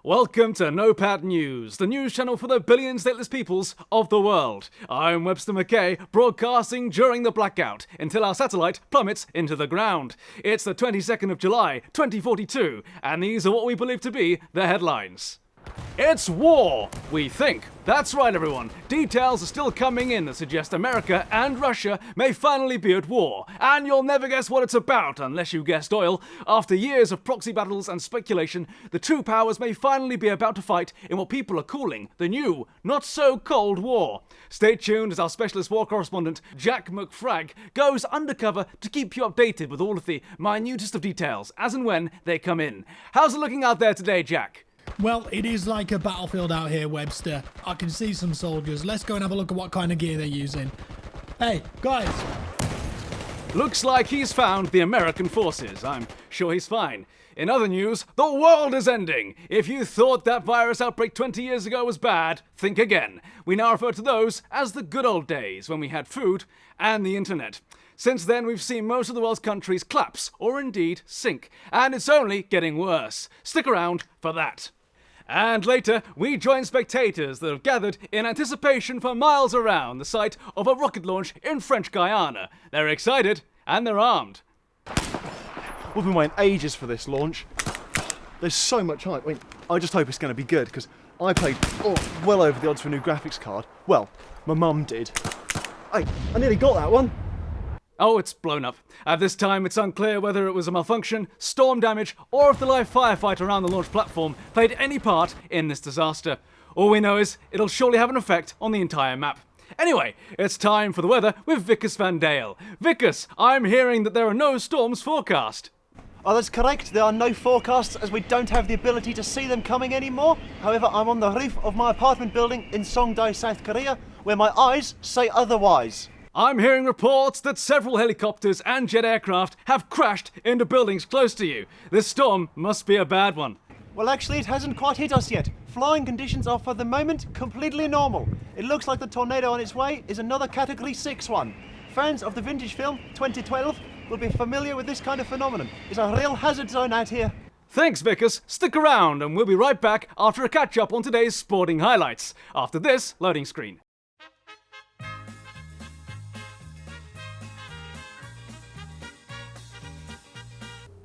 Welcome to NOPAD News, the news channel for the billion stateless peoples of the world. I'm Webster McKay, broadcasting during the blackout until our satellite plummets into the ground. It's the 22nd of July, 2042, and these are what we believe to be the headlines. It's war, we think. That's right, everyone. Details are still coming in that suggest America and Russia may finally be at war. And you'll never guess what it's about unless you guessed oil. After years of proxy battles and speculation, the two powers may finally be about to fight in what people are calling the new, not-so-cold war. Stay tuned as our specialist war correspondent, Jack McFrag, goes undercover to keep you updated with all of the minutest of details as and when they come in. How's it looking out there today, Jack? Well, it is like a battlefield out here, Webster. I can see some soldiers. Let's go and have a look at what kind of gear they're using. Hey, guys! Looks like he's found the American forces. I'm sure he's fine. In other news, the world is ending! If you thought that virus outbreak 20 years ago was bad, think again. We now refer to those as the good old days, when we had food and the internet. Since then, we've seen most of the world's countries collapse, or indeed sink. And it's only getting worse. Stick around for that. And later, we join spectators that have gathered in anticipation for miles around the site of a rocket launch in French Guiana. They're excited, and they're armed. We've been waiting ages for this launch. There's so much hype. I just hope it's going to be good, because I paid well over the odds for a new graphics card. Well, my mum did. Hey, I nearly got that one. Oh, it's blown up. At this time, it's unclear whether it was a malfunction, storm damage, or if the live firefight around the launch platform played any part in this disaster. All we know is it'll surely have an effect on the entire map. Anyway, it's time for the weather with Vickers Van Dale. Vickers, I'm hearing that there are no storms forecast. Oh, that's correct. There are no forecasts as we don't have the ability to see them coming anymore. However, I'm on the roof of my apartment building in Songdae, South Korea, where my eyes say otherwise. I'm hearing reports that several helicopters and jet aircraft have crashed into buildings close to you. This storm must be a bad one. Well, actually, it hasn't quite hit us yet. Flying conditions are, for the moment, completely normal. It looks like the tornado on its way is another Category 6 one. Fans of the vintage film 2012 will be familiar with this kind of phenomenon. It's a real hazard zone out here. Thanks, Vickers. Stick around and we'll be right back after a catch-up on today's sporting highlights. After this loading screen.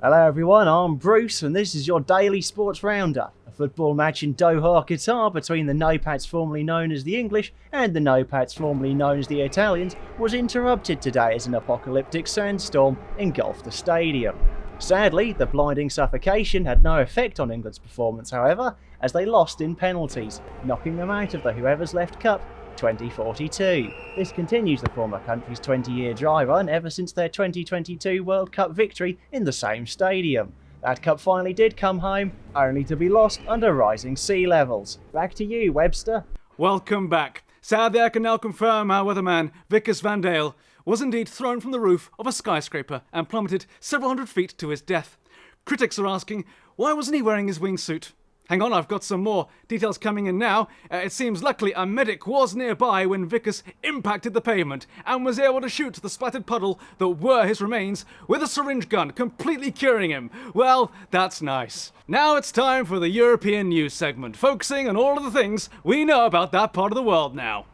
Hello everyone, I'm Bruce and this is your daily sports roundup. A football match in Doha, Qatar between the No-Pats formerly known as the English and the No-Pats formerly known as the Italians was interrupted today as an apocalyptic sandstorm engulfed the stadium. Sadly, the blinding suffocation had no effect on England's performance however, as they lost in penalties, knocking them out of the Whoever's Left Cup 2042. This continues the former country's 20-year dry run ever since their 2022 World Cup victory in the same stadium. That cup finally did come home, only to be lost under rising sea levels. Back to you, Webster. Welcome back. Sadly, I can now confirm our weatherman, Vickers Van Dale, was indeed thrown from the roof of a skyscraper and plummeted several hundred feet to his death. Critics are asking, why wasn't he wearing his wingsuit? Hang on, I've got some more details coming in now. It seems luckily a medic was nearby when Vickers impacted the pavement and was able to shoot the splattered puddle that were his remains with a syringe gun, completely curing him. Well, that's nice. Now it's time for the European news segment, focusing on all of the things we know about that part of the world now.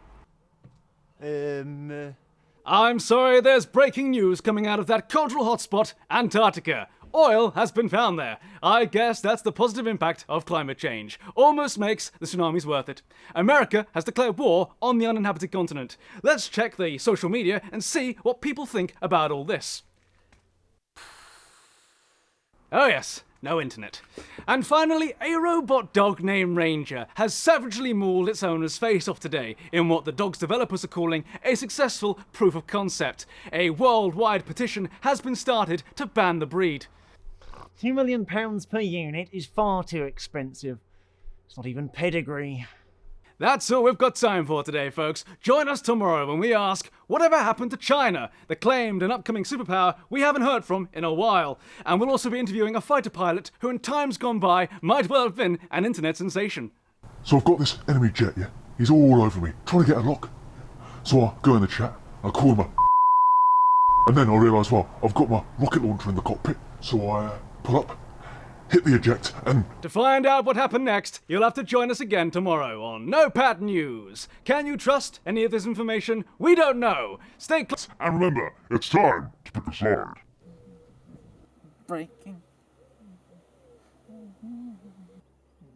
I'm sorry, there's breaking news coming out of that cultural hotspot, Antarctica. Oil has been found there. I guess that's the positive impact of climate change. Almost makes the tsunamis worth it. America has declared war on the uninhabited continent. Let's check the social media and see what people think about all this. Oh yes, no internet. And finally, a robot dog named Ranger has savagely mauled its owner's face off today in what the dog's developers are calling a successful proof of concept. A worldwide petition has been started to ban the breed. £2 million per unit is far too expensive. It's not even pedigree. That's all we've got time for today, folks. Join us tomorrow when we ask, whatever happened to China, the claimed and upcoming superpower we haven't heard from in a while? And we'll also be interviewing a fighter pilot who in times gone by might well have been an internet sensation. So I've got this enemy jet, yeah? He's all over me, trying to get a lock. So I go in the chat, I call him a and then I realise, well, I've got my rocket launcher in the cockpit, so I pull up, hit the eject, and To find out what happened next, you'll have to join us again tomorrow on No Pat News. Can you trust any of this information? We don't know. Stay close. and remember, it's time to pick a side. Breaking.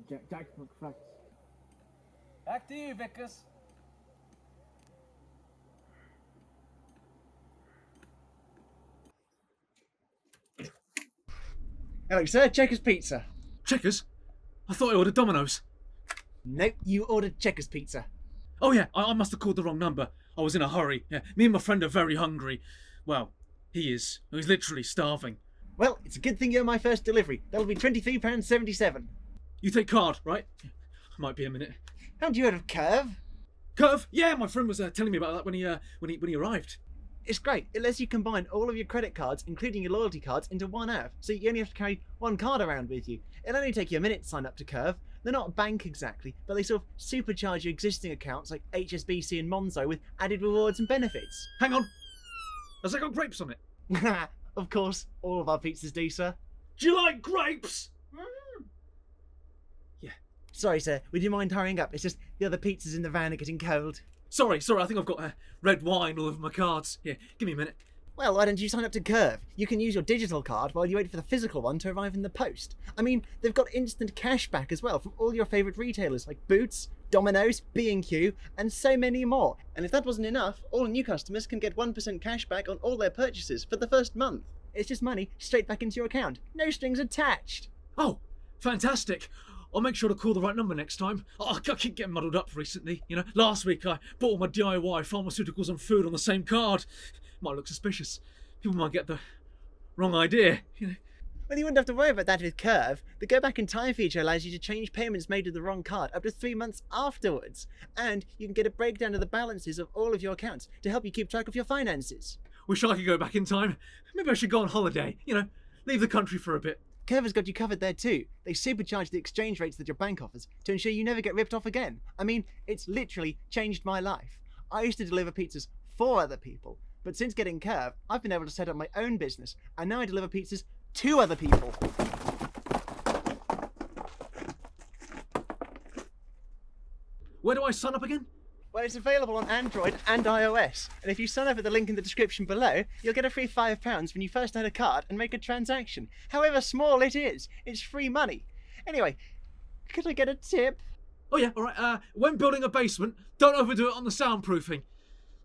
Jack McFacts. Back to you, Vickers. Hello, sir. Checkers Pizza. Checkers? I thought I ordered Domino's. Nope, you ordered Checkers Pizza. Oh yeah, I must have called the wrong number. I was in a hurry. Yeah, me and my friend are very hungry. Well, he is. He's literally starving. Well, it's a good thing you're my first delivery. That'll be £23.77. You take card, right? Might be a minute. Haven't you heard of Curve? Curve? Yeah, my friend was telling me about that when he arrived. It's great. It lets you combine all of your credit cards, including your loyalty cards, into one app, so you only have to carry one card around with you. It'll only take you a minute to sign up to Curve. They're not a bank exactly, but they sort of supercharge your existing accounts like HSBC and Monzo with added rewards and benefits. Hang on. Has that got grapes on it? Of course, all of our pizzas do, sir. Do you like grapes? Yeah. Sorry, sir. Would you mind hurrying up? It's just the other pizzas in the van are getting cold. Sorry, I think I've got red wine all over my cards. Yeah, give me a minute. Well, why don't you sign up to Curve? You can use your digital card while you wait for the physical one to arrive in the post. I mean, they've got instant cash back as well from all your favourite retailers like Boots, Domino's, B&Q, and so many more. And if that wasn't enough, all new customers can get 1% cash back on all their purchases for the first month. It's just money straight back into your account. No strings attached. Oh, fantastic. I'll make sure to call the right number next time. I keep getting muddled up recently. You know, last week I bought all my DIY pharmaceuticals and food on the same card. Might look suspicious. People might get the wrong idea, you know. Well, you wouldn't have to worry about that with Curve. The Go Back in Time feature allows you to change payments made with the wrong card up to 3 months afterwards. And you can get a breakdown of the balances of all of your accounts to help you keep track of your finances. Wish I could go back in time. Maybe I should go on holiday, you know, leave the country for a bit. Curve has got you covered there too. They supercharge the exchange rates that your bank offers to ensure you never get ripped off again. I mean, it's literally changed my life. I used to deliver pizzas for other people, but since getting Curve, I've been able to set up my own business, and now I deliver pizzas to other people. Where do I sign up again? Well, it's available on Android and iOS, and if you sign up at the link in the description below, you'll get a free £5 when you first add a card and make a transaction. However small it is, it's free money. Anyway, could I get a tip? Oh yeah, alright, when building a basement, don't overdo it on the soundproofing.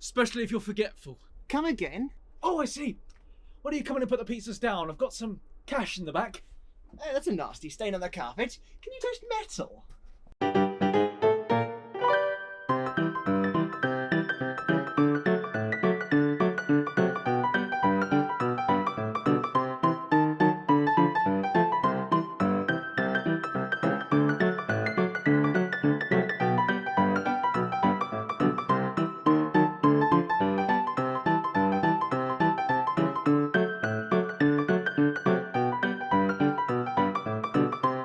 Especially if you're forgetful. Come again? Oh, I see. Why don't you come in and put the pizzas down? I've got some cash in the back. Oh, that's a nasty stain on the carpet. Can you toast metal?